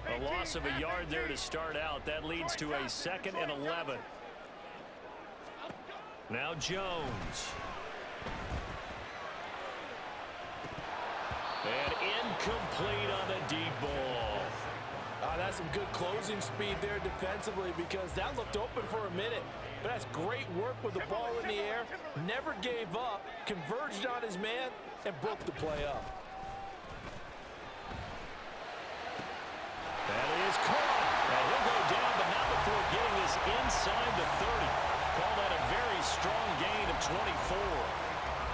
A loss of a yard there to start out. That leads to a 2nd and 11. Now Jones. And incomplete on the deep ball. That's some good closing speed there defensively because that looked open for a minute. But that's great work with the ball in the air. Never gave up, converged on his man, and broke the play up. That is caught. Now he'll go down, but not before getting this inside the 30. Call that a very strong gain of 24.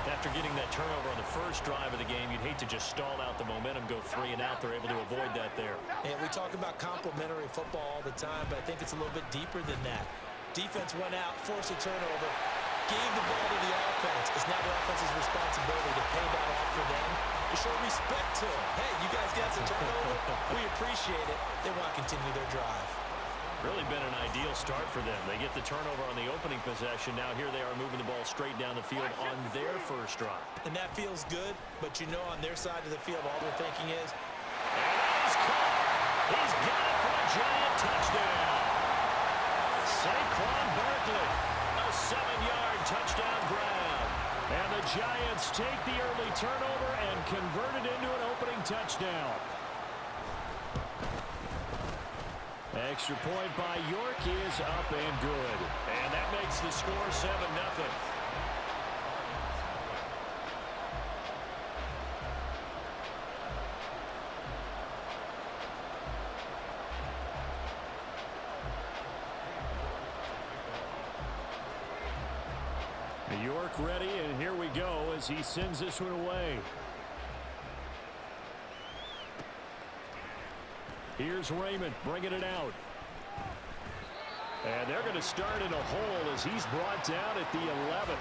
After getting that turnover on the first drive of the game, you'd hate to just stall out the momentum, go 3 and out. They're able to avoid that there. And we talk about complementary football all the time, but I think it's a little bit deeper than that. Defense went out, forced a turnover, gave the ball to the offense. It's now the offense's responsibility to pay that off for them, to show respect to them. Hey, you guys got some turnover. We appreciate it. They want to continue their drive. Really been an ideal start for them. They get the turnover on the opening possession. Now here they are moving the ball straight down the field on their first drive. And that feels good, but you know on their side of the field all they're thinking is, and he's caught. He's got it for a giant touchdown. Saquon Barkley, a 7-yard touchdown grab. And the Giants take the early turnover and convert it into an opening touchdown. Extra point by York is up and good. And that makes the score 7-0. York ready, and here we go as he sends this one away. Here's Raymond bringing it out. And they're going to start in a hole as he's brought down at the 11.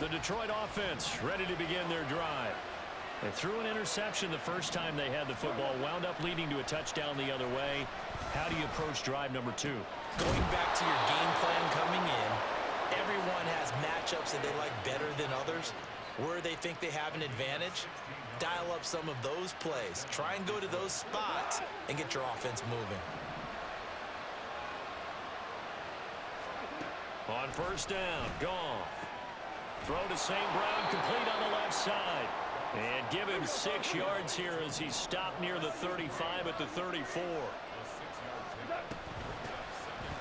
The Detroit offense ready to begin their drive. They threw an interception the first time they had the football, wound up leading to a touchdown the other way. How do you approach drive number 2? Going back to your game plan coming in, everyone has matchups that they like better than others. Where they think they have an advantage, dial up some of those plays. Try and go to those spots and get your offense moving. On first down, Goff. Throw to St. Brown, complete on the left side. And give him 6 yards here as he's stopped near the 35 at the 34.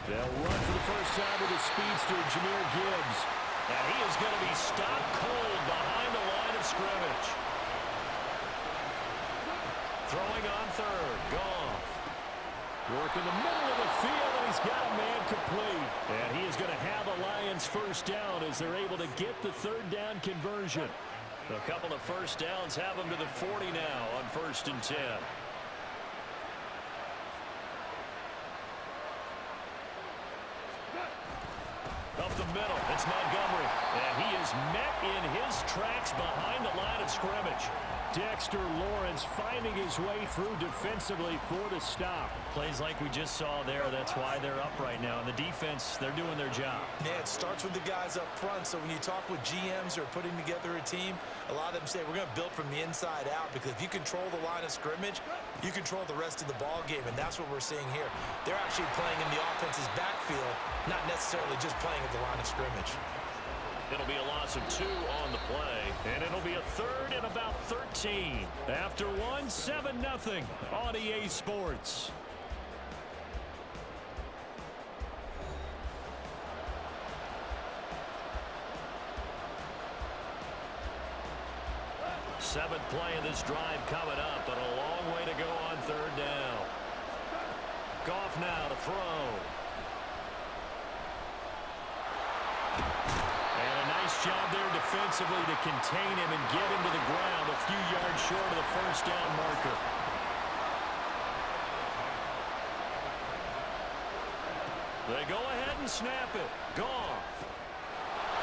They'll run for the first time with the speedster, Jahmyr Gibbs. And he is going to be stopped cold behind the line of scrimmage. Throwing on third, Goff. Work in the middle of the field, and he's got a man complete. And he is going to have the Lions first down as they're able to get the third down conversion. A couple of first downs have them to the 40 now on 1st and 10. Up the middle, it's Montgomery. And he is met in his tracks behind the line of scrimmage. Dexter Lawrence finding his way through defensively for the stop. Plays like we just saw there. That's why they're up right now. And the defense, they're doing their job. Yeah, it starts with the guys up front. So when you talk with GMs or putting together a team, a lot of them say we're going to build from the inside out, because if you control the line of scrimmage, you control the rest of the ball game, and that's what we're seeing here. They're actually playing in the offense's backfield, not necessarily just playing at the line of scrimmage. It'll be a loss of 2 on the play, and it'll be a 3rd and about 13. After 1, 7-0 on EA Sports. Seventh play of this drive coming up, but a long way to go on 3rd down. Goff now to throw. Nice job there defensively to contain him and get him to the ground a few yards short of the first down marker. They go ahead and snap it. Goff.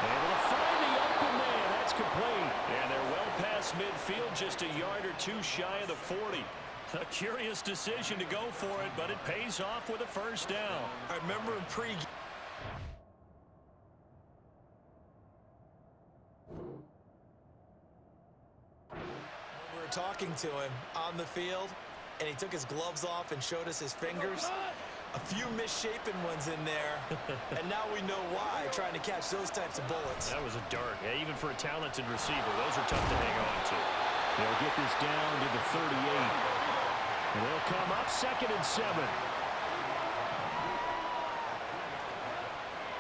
Able to find the open man. That's complete. And they're well past midfield, just a yard or 2 shy of the 40. A curious decision to go for it, but it pays off with a first down. I remember in pre talking to him on the field, and he took his gloves off and showed us his fingers. A few misshapen ones in there, and now we know why, trying to catch those types of bullets. That was a dart. Yeah, even for a talented receiver, those are tough to hang on to. They'll get this down to the 38. And they'll come up 2nd and 7.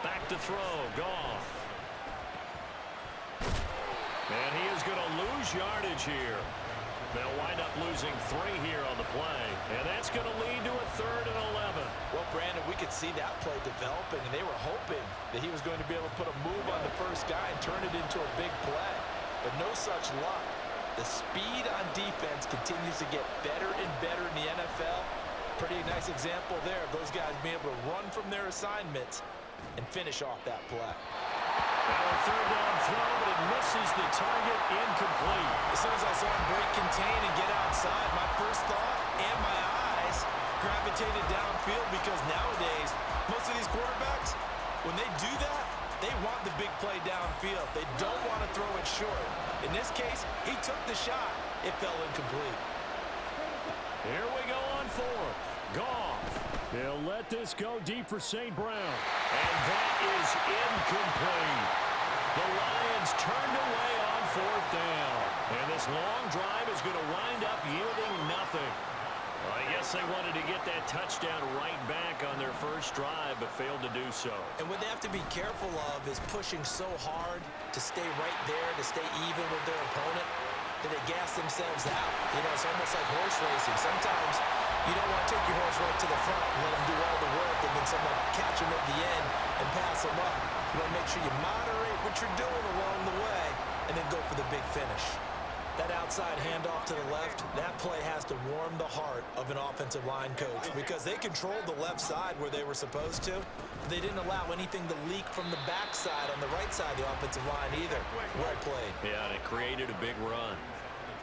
Back to throw. Goff. And he is going to lose yardage here. They'll wind up losing 3 here on the play. And that's going to lead to a 3rd and 11. Well, Brandon, we could see that play developing, and they were hoping that he was going to be able to put a move on the first guy and turn it into a big play. But no such luck. The speed on defense continues to get better and better in the NFL. Pretty nice example there of those guys being able to run from their assignments and finish off that play. Now a 3rd down throw, but it misses the target, incomplete. As soon as I saw him break contain and get outside, my first thought and my eyes gravitated downfield, because nowadays, most of these quarterbacks, when they do that, they want the big play downfield. They don't want to throw it short. In this case, he took the shot. It fell incomplete. Here we go on 4th. Goff. He'll let this go deep for St. Brown. And that is incomplete. The Lions turned away on 4th down. And this long drive is going to wind up yielding nothing. Well, I guess they wanted to get that touchdown right back on their first drive, but failed to do so. And what they have to be careful of is pushing so hard to stay right there, to stay even with their opponent, that they gas themselves out. You know, it's almost like horse racing. Sometimes you don't want to take your horse right to the front and let him do all the work, and then someone catch him at the end and pass him up. You want to make sure you moderate what you're doing along the way and then go for the big finish. That outside handoff to the left, that play has to warm the heart of an offensive line coach, because they controlled the left side where they were supposed to. They didn't allow anything to leak from the backside on the right side of the offensive line either. Well played. Yeah, and it created a big run.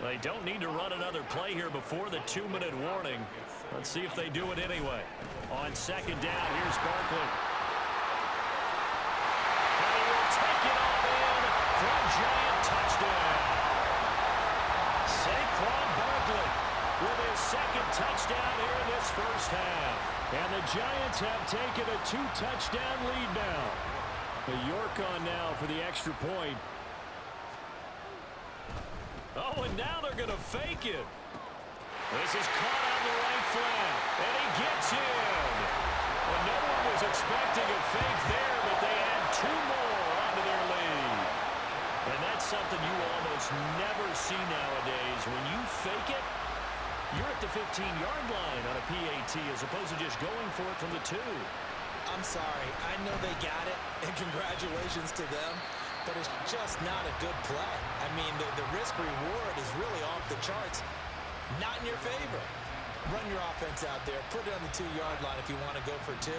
They don't need to run another play here before the 2-minute warning. Let's see if they do it anyway. On 2nd down, here's Barkley. And he will take it all in for a giant touchdown. Saquon Barkley with his 2nd touchdown here in this first half. And the Giants have taken a 2-touchdown lead now. The York on now for the extra point. Oh, and now they're going to fake it. This is caught on the right flat, and he gets in. Well, no one was expecting a fake there, but they add 2 more onto their lead. And that's something you almost never see nowadays. When you fake it, you're at the 15-yard line on a PAT as opposed to just going for it from the 2. I'm sorry. I know they got it, and congratulations to them, but it's just not a good play. I mean, the risk-reward is really off the charts. Not in your favor. Run your offense out there. Put it on the 2-yard line if you want to go for 2.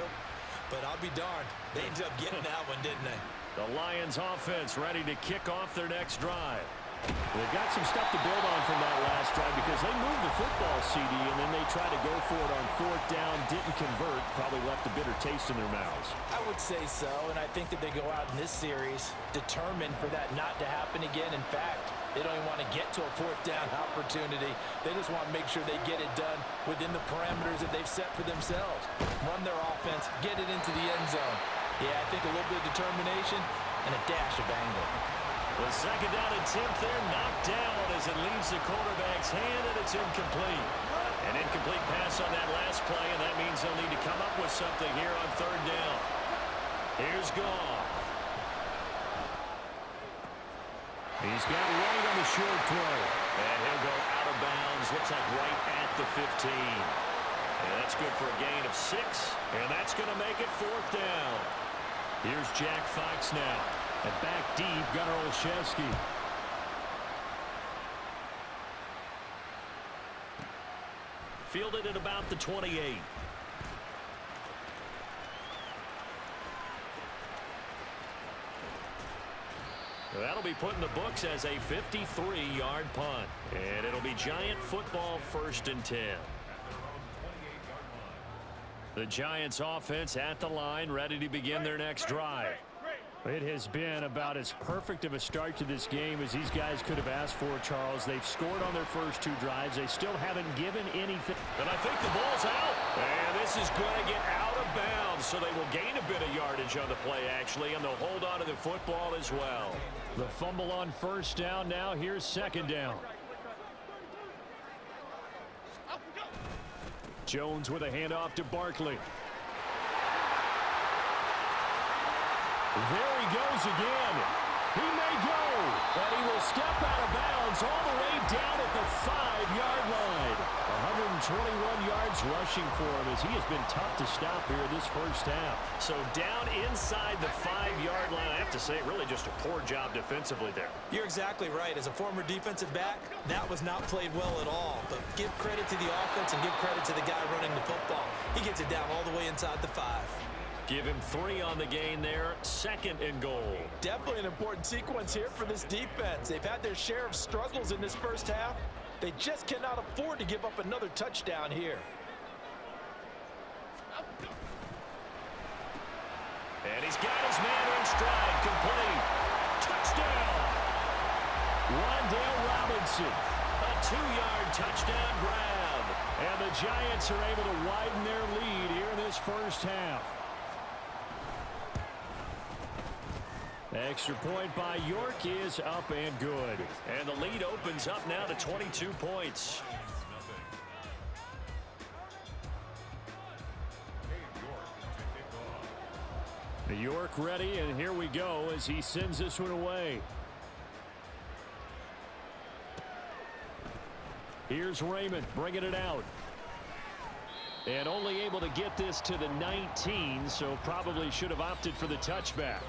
But I'll be darned. They ended up getting that one, didn't they? The Lions offense ready to kick off their next drive. They've got some stuff to build on from that last drive, because they moved the football, CD, and then they tried to go for it on 4th down, didn't convert, probably left a bitter taste in their mouths. I would say so, and I think that they go out in this series determined for that not to happen again. In fact, they don't even want to get to a 4th down opportunity. They just want to make sure they get it done within the parameters that they've set for themselves. Run their offense, get it into the end zone. Yeah, I think a little bit of determination and a dash of anger. The 2nd down attempt there knocked down as it leaves the quarterback's hand, and it's incomplete. An incomplete pass on that last play, and that means they'll need to come up with something here on 3rd down. Here's Goff. He's got right on the short throw. And he'll go out of bounds. Looks like right at the 15. And that's good for a gain of 6. And that's going to make it 4th down. Here's Jack Fox now. And back deep, Gunnar Olszewski. Fielded at about the 28. That'll be put in the books as a 53-yard punt. And it'll be Giant football 1st and 10. The Giants offense at the line, ready to begin their next drive. It has been about as perfect of a start to this game as these guys could have asked for, Charles. They've scored on their first 2 drives. They still haven't given anything. And I think the ball's out. And this is going to get out of bounds, so they will gain a bit of yardage on the play, actually, and they'll hold on to the football as well. The fumble on first down now. Here's second down. Jones with a handoff to Barkley. There he goes again. He may go, but he will step out of bounds all the way down at the 5-yard line. 121 yards rushing for him as he has been tough to stop here in this first half. So down inside the 5-yard line, I have to say, really just a poor job defensively there. You're exactly right. As a former defensive back, that was not played well at all. But give credit to the offense and give credit to the guy running the football. He gets it down all the way inside the 5. Give him 3 on the gain there. 2nd and goal. Definitely an important sequence here for this defense. They've had their share of struggles in this first half. They just cannot afford to give up another touchdown here. And he's got his man in stride. Complete. Touchdown. Wandale Robinson. A 2-yard touchdown grab. And the Giants are able to widen their lead here in this first half. Extra point by York is up and good. And the lead opens up now to 22 points. York ready, and here we go as he sends this one away. Here's Raymond bringing it out. And only able to get this to the 19, so probably should have opted for the touchback.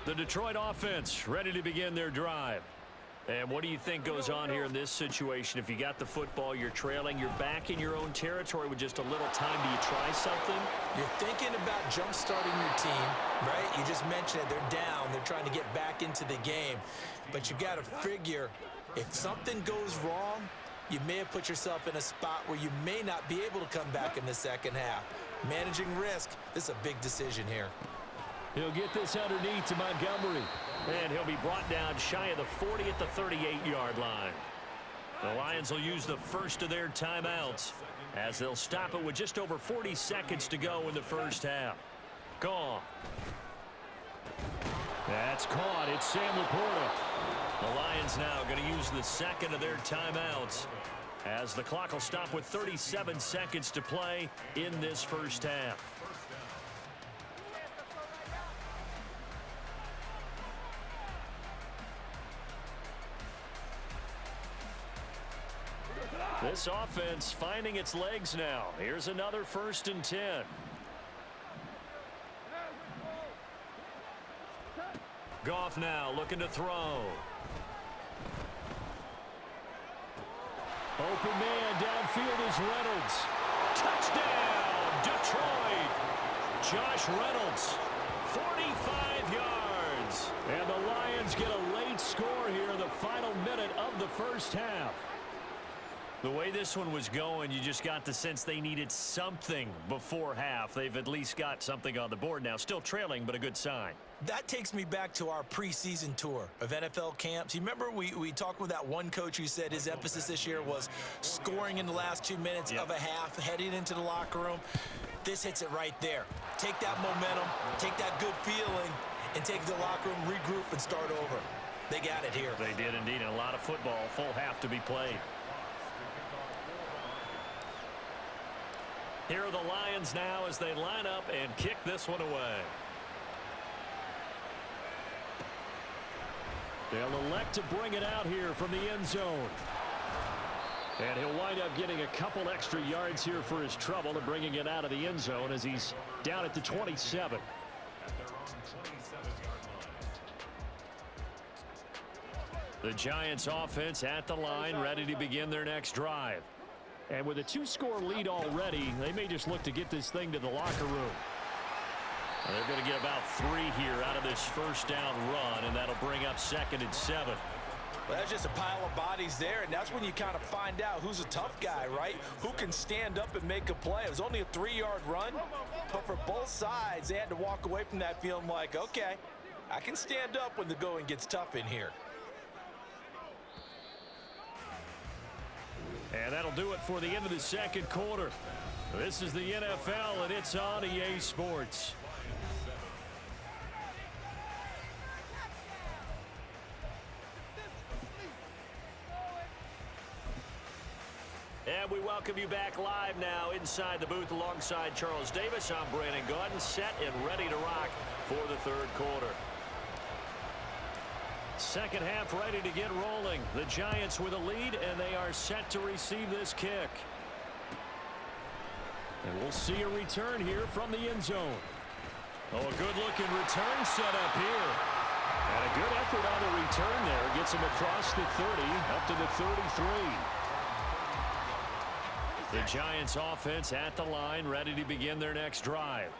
The Detroit offense ready to begin their drive. And what do you think goes on here in this situation? If you got the football, you're trailing, you're back in your own territory with just a little time. Do you try something? You're thinking about jump-starting your team, right? You just mentioned it. They're down. They're trying to get back into the game. But you got to figure, if something goes wrong, you may have put yourself in a spot where you may not be able to come back in the second half. Managing risk, this is a big decision here. He'll get this underneath to Montgomery. And he'll be brought down shy of the 40 at the 38-yard line. The Lions will use the first of their timeouts as they'll stop it with just over 40 seconds to go in the first half. Gone. That's caught. It's Sam Laporta. The Lions now going to use the second of their timeouts as the clock will stop with 37 seconds to play in this first half. This offense finding its legs now. Here's another 1st and 10. Goff now looking to throw. Open man downfield is Reynolds. Touchdown, Detroit. Josh Reynolds, 45 yards. And the Lions get a late score here in the final minute of the first half. The way this one was going, you just got the sense they needed something before half. They've at least got something on the board now. Still trailing, but a good sign. That takes me back to our preseason tour of NFL camps. You remember we talked with that one coach who said his emphasis this year was scoring in the last 2 minutes of a half, heading into the locker room. This hits it right there. Take that momentum, take that good feeling, and take it to the locker room, regroup, and start over. They got it here. They did indeed, and a lot of football, full half to be played. Here are the Lions now as they line up and kick this one away. They'll elect to bring it out here from the end zone. And he'll wind up getting a couple extra yards here for his trouble and bringing it out of the end zone as he's down at the 27. The Giants offense at the line, ready to begin their next drive. And with a 2-score lead already, they may just look to get this thing to the locker room. And they're going to get about 3 here out of this first down run, and that'll bring up 2nd and 7. Well, that's just a pile of bodies there, and that's when you kind of find out who's a tough guy, right? Who can stand up and make a play. It was only a 3-yard run, but for both sides, they had to walk away from that feeling like, okay, I can stand up when the going gets tough in here. And that'll do it for the end of the second quarter. This is the NFL, and it's on EA Sports. And we welcome you back live now inside the booth alongside Charles Davis. I'm Brandon Gaudin, set and ready to rock for the third quarter. Second half ready to get rolling. The Giants with a lead, and they are set to receive this kick. And we'll see a return here from the end zone. Oh, a good-looking return set up here. And a good effort on the return there. Gets him across the 30, up to the 33. The Giants offense at the line, ready to begin their next drive.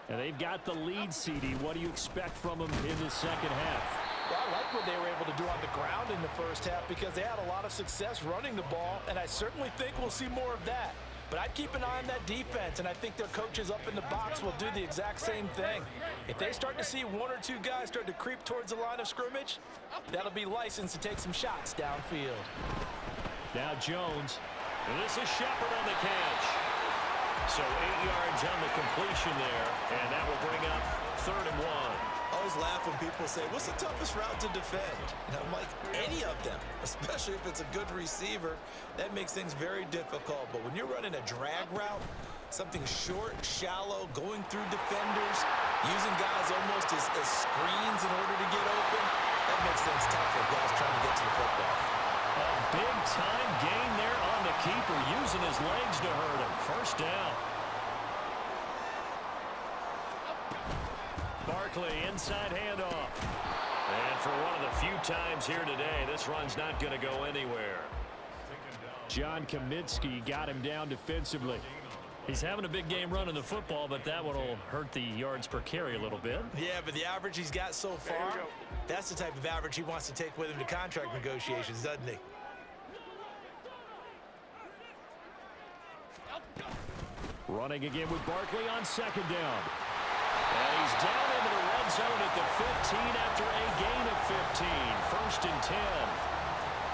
And they've got the lead, CD. What do you expect from them in the second half? Well, I like what they were able to do on the ground in the first half because they had a lot of success running the ball, and I certainly think we'll see more of that. But I'd keep an eye on that defense, and I think their coaches up in the box will do the exact same thing. If they start to see 1 or 2 guys start to creep towards the line of scrimmage, that'll be licensed to take some shots downfield. Now Jones. And this is Shepard on the catch. So 8 yards on the completion there, and that will bring up 3rd and 1. I always laugh when people say, what's the toughest route to defend? And I'm like, any of them, especially if it's a good receiver. That makes things very difficult. But when you're running a drag route, something short, shallow, going through defenders, using guys almost as screens in order to get open, that makes things tough for guys trying to get to the football. A big-time gain there on the keeper, using his legs to hurt him. First down. Barkley, inside handoff. And for one of the few times here today, this run's not going to go anywhere. John Kaminsky got him down defensively. He's having a big game running the football, but that one will hurt the yards per carry a little bit. Yeah, but the average he's got so far, that's the type of average he wants to take with him to contract negotiations, doesn't he? Running again with Barkley on 2nd down. And he's down into the red zone at the 15 after a gain of 15. 1st and 10.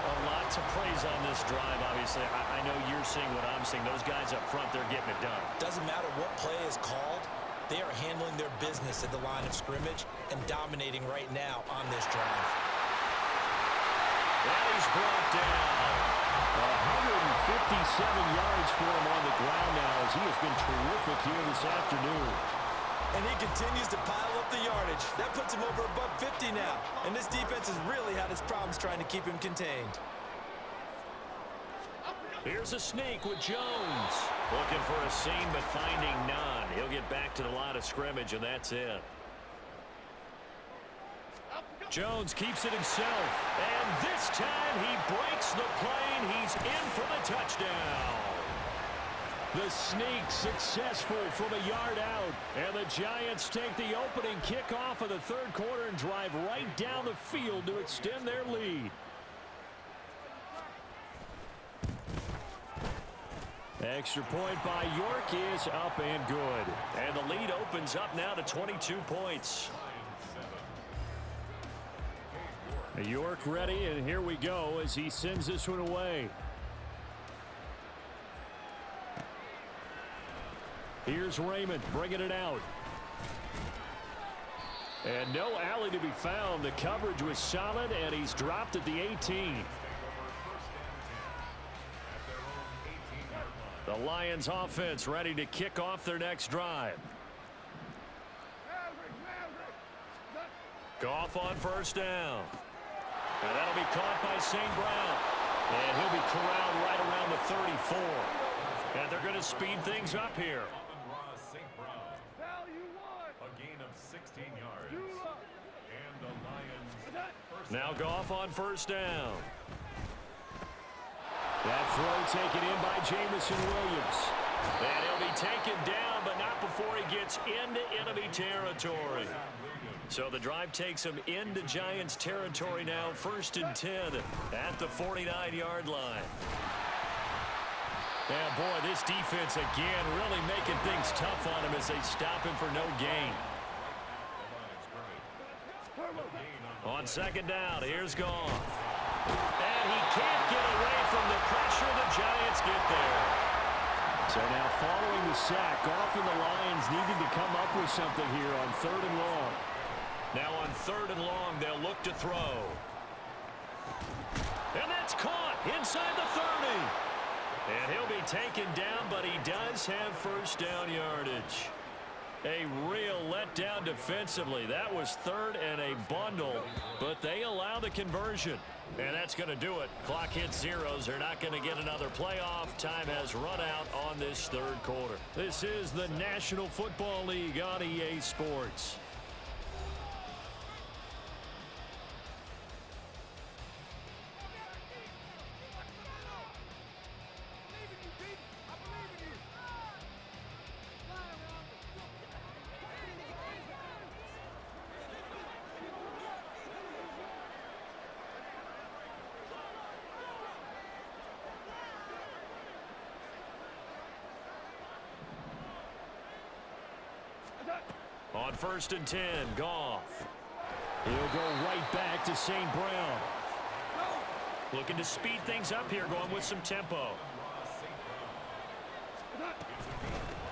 A lot to praise on this drive, obviously. I know you're seeing what I'm seeing. Those guys up front, they're getting it done. Doesn't matter what play is called. They are handling their business at the line of scrimmage and dominating right now on this drive. And he's brought down. 157 yards for him on the ground now as he has been terrific here this afternoon. And he continues to pile up the yardage. That puts him over above 50 now. And this defense has really had its problems trying to keep him contained. Here's a sneak with Jones. Looking for a seam, but finding none. He'll get back to the line of scrimmage, and that's it. Jones keeps it himself. And this time he breaks the plane. He's in for the touchdown. The sneak successful from a yard out. And the Giants take the opening kickoff of the third quarter and drive right down the field to extend their lead. Extra point by York is up and good. And the lead opens up now to 22 points. York ready, and here we go as he sends this one away. Here's Raymond bringing it out. And no alley to be found. The coverage was solid, and he's dropped at the 18. The Lions offense ready to kick off their next drive. Goff on 1st down. And that'll be caught by St. Brown. And he'll be corralled right around the 34. And they're going to speed things up here. A gain of 16 yards. And the Lions first now Goff on 1st down. That throw taken in by Jamison Williams. And he'll be taken down, but not before before he gets into enemy territory. So the drive takes him into Giants territory now, 1st and 10 at the 49-yard line. And boy, this defense again really making things tough on him as they stop him for no gain. On 2nd down, here's Goff. And he can't get away from the pressure. The Giants get there. So now following the sack, Goff and the Lions needed to come up with something here on 3rd and long. Now on 3rd and long, they'll look to throw. And that's caught inside the 30. And he'll be taken down, but he does have 1st down yardage. A real letdown defensively. That was 3rd and a bundle, but they allow the conversion. And that's going to do it. Clock hits zeros. They're not going to get another playoff. Time has run out on this 3rd quarter. This is the National Football League on EA Sports. On 1st and 10, Goff. He'll go right back to St. Brown. Looking to speed things up here, going with some tempo.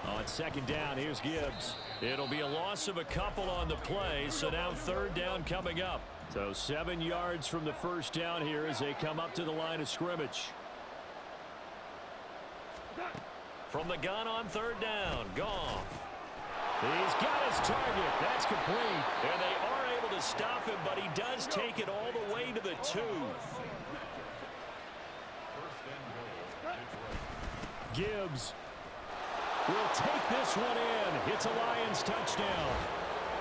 On 2nd down, here's Gibbs. It'll be a loss of a couple on the play, so now 3rd down coming up. So 7 yards from the 1st down here as they come up to the line of scrimmage. From the gun on 3rd down, Goff. He's got his target. That's complete. And they are able to stop him, but he does take it all the way to the 2. Gibbs will take this one in. It's a Lions touchdown.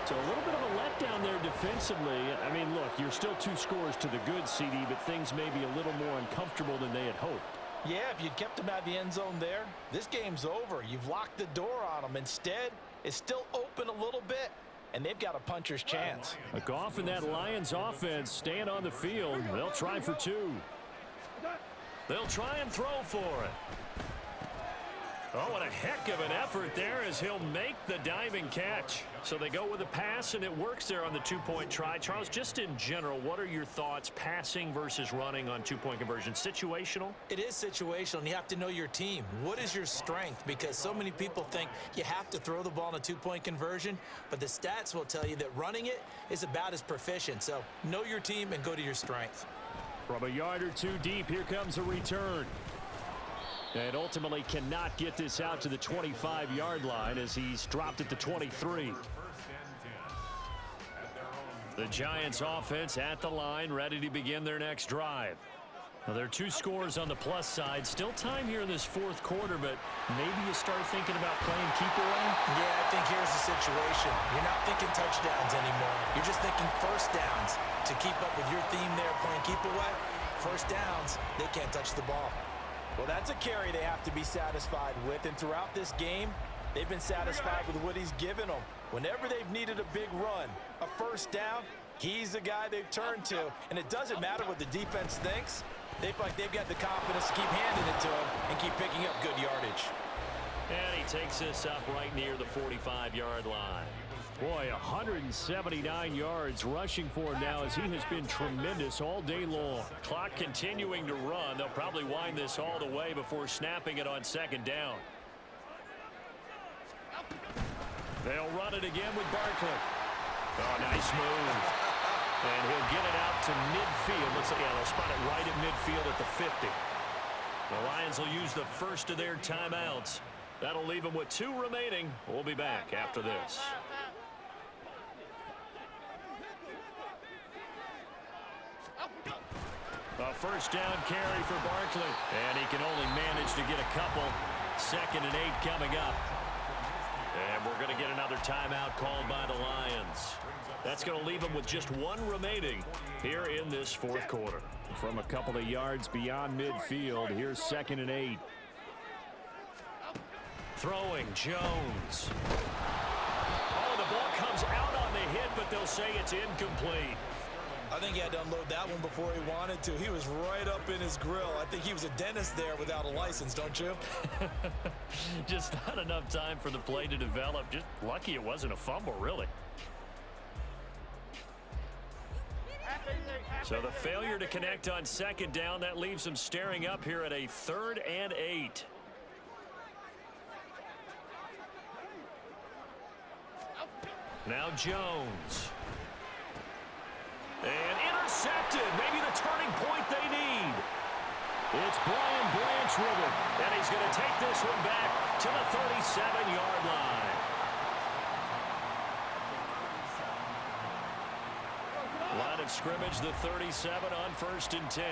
So a little bit of a letdown there defensively. I mean, look, you're still 2 scores to the good, CD, but things may be a little more uncomfortable than they had hoped. Yeah, if you'd kept him out of the end zone there, this game's over. You've locked the door on him. Instead, it's still open a little bit, and they've got a puncher's chance. Goff and that Lions offense staying on the field. They'll try for 2. They'll try and throw for it. Oh, what a heck of an effort there as he'll make the diving catch. So they go with a pass, and it works there on the 2-point try. Charles, just in general, what are your thoughts passing versus running on 2-point conversion? Situational? It is situational, and you have to know your team. What is your strength? Because so many people think you have to throw the ball in a 2-point conversion, but the stats will tell you that running it is about as proficient. So know your team and go to your strength. From a yard or 2 deep, here comes a return. And ultimately cannot get this out to the 25-yard line as he's dropped at the 23. The Giants offense at the line, ready to begin their next drive. Now, there are 2 scores on the plus side. Still time here in this 4th quarter, but maybe you start thinking about playing keep away? Yeah, I think here's the situation. You're not thinking touchdowns anymore. You're just thinking 1st downs. To keep up with your theme there, playing keep away, 1st downs, they can't touch the ball. Well, that's a carry they have to be satisfied with, and throughout this game, they've been satisfied with what he's given them. Whenever they've needed a big run, a 1st down, he's the guy they've turned to, and it doesn't matter what the defense thinks. They feel like they've got the confidence to keep handing it to him and keep picking up good yardage. And he takes this up right near the 45-yard line. Boy, 179 yards rushing for him now as he has been tremendous all day long. Clock continuing to run. They'll probably wind this all the way before snapping it on 2nd down. They'll run it again with Barkley. Oh, nice move. And he'll get it out to midfield. Looks like, yeah, they'll spot it right at midfield at the 50. The Lions will use the first of their timeouts. That'll leave them with 2 remaining. We'll be back after this. A 1st down carry for Barkley. And he can only manage to get a couple. 2nd and 8 coming up. And we're going to get another timeout called by the Lions. That's going to leave them with just 1 remaining here in this 4th quarter. From a couple of yards beyond midfield, here's 2nd and 8. Throwing, Jones. Oh, the ball comes out on the hit, but they'll say it's incomplete. I think he had to unload that one before he wanted to. He was right up in his grill. I think he was a dentist there without a license, don't you? Just not enough time for the play to develop. Just lucky it wasn't a fumble, really. So the failure to connect on second down, that leaves them staring up here at a 3rd and 8. Now Jones. And intercepted. Maybe the turning point they need. It's Brian Branch with it. And he's going to take this one back to the 37-yard line. Line of scrimmage, the 37 on 1st and 10.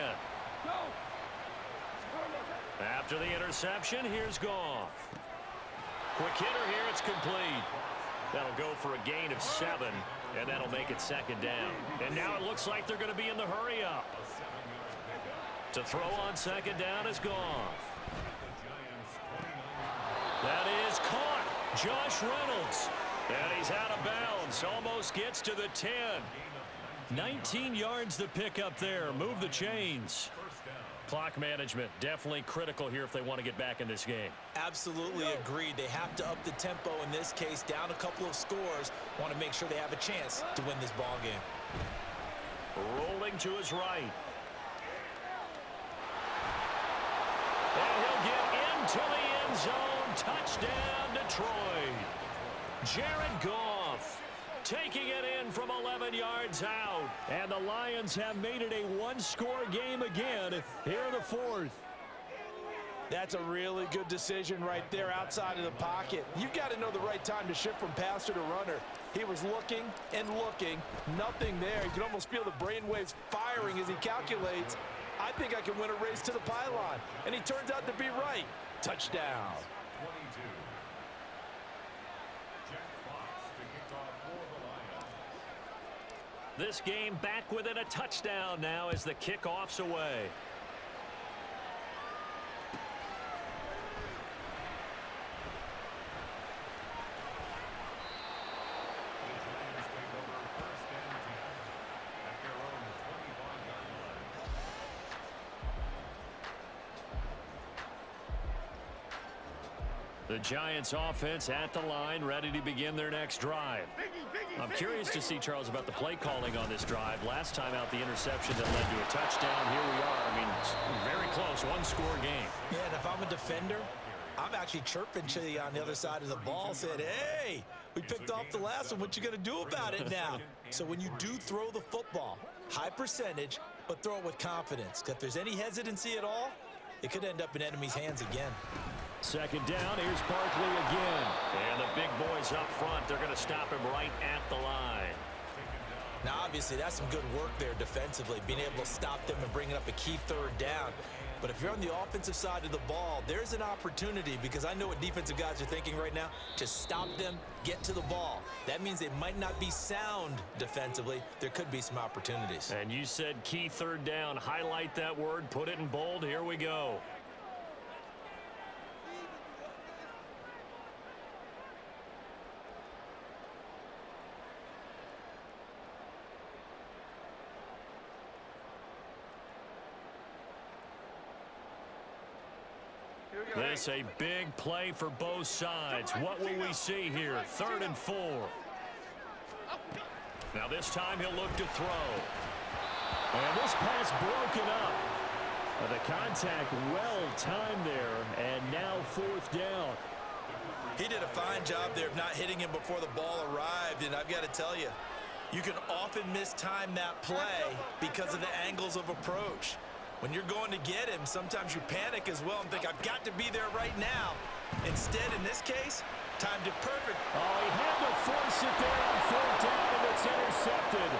After the interception, here's Goff. Quick hitter here, it's complete. That'll go for a gain of 7, and that'll make it 2nd down. And now it looks like they're going to be in the hurry up. To throw on 2nd down is Goff. That is caught. Josh Reynolds. And he's out of bounds. Almost gets to the 10. 19 yards to pick up there. Move the chains. Clock management definitely critical here if they want to get back in this game. Absolutely agreed. They have to up the tempo in this case, down a couple of scores. Want to make sure they have a chance to win this ball game. Rolling to his right. And he'll get into the end zone. Touchdown, Detroit. Jared Goff taking it in from 11 yards out. And the Lions have made it a one-score game again here in the 4th. That's a really good decision right there outside of the pocket. You've got to know the right time to shift from passer to runner. He was looking and looking, nothing there. You can almost feel the brainwaves firing as he calculates, I think I can win a race to the pylon. And he turns out to be right. Touchdown. This game back within a touchdown now as the kickoff's away. The Giants offense at the line, ready to begin their next drive. I'm curious to see, Charles, about the play calling on this drive. Last time out, the interception that led to a touchdown. Here we are. I mean, very close, one-score game. Yeah, and if I'm a defender, I'm actually chirping to you on the other side of the ball, said, hey, we picked off the last one. What you going to do about it now? So when you do throw the football, high percentage, but throw it with confidence. Because if there's any hesitancy at all, it could end up in enemy's hands again. Second down, here's Barkley again. And the big boys up front, they're going to stop him right at the line. Now, obviously, that's some good work there defensively, being able to stop them and bringing up a key 3rd down. But if you're on the offensive side of the ball, there's an opportunity, because I know what defensive guys are thinking right now. Just stop them, get to the ball. That means they might not be sound defensively. There could be some opportunities. And you said key 3rd down. Highlight that word, put it in bold. Here we go. This a big play for both sides. What will we see here? 3rd and 4. Now this time he'll look to throw. And this pass broken up. The contact well timed there, and now 4th down. He did a fine job there of not hitting him before the ball arrived, and I've got to tell you, you can often mistime that play because of the angles of approach. When you're going to get him, sometimes you panic as well and think, I've got to be there right now. Instead, in this case, timed it perfect. Oh, he had to force it there on 4th down, and it's intercepted.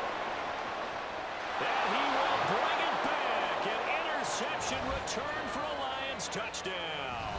And he will bring it back. An interception return for a Lions touchdown.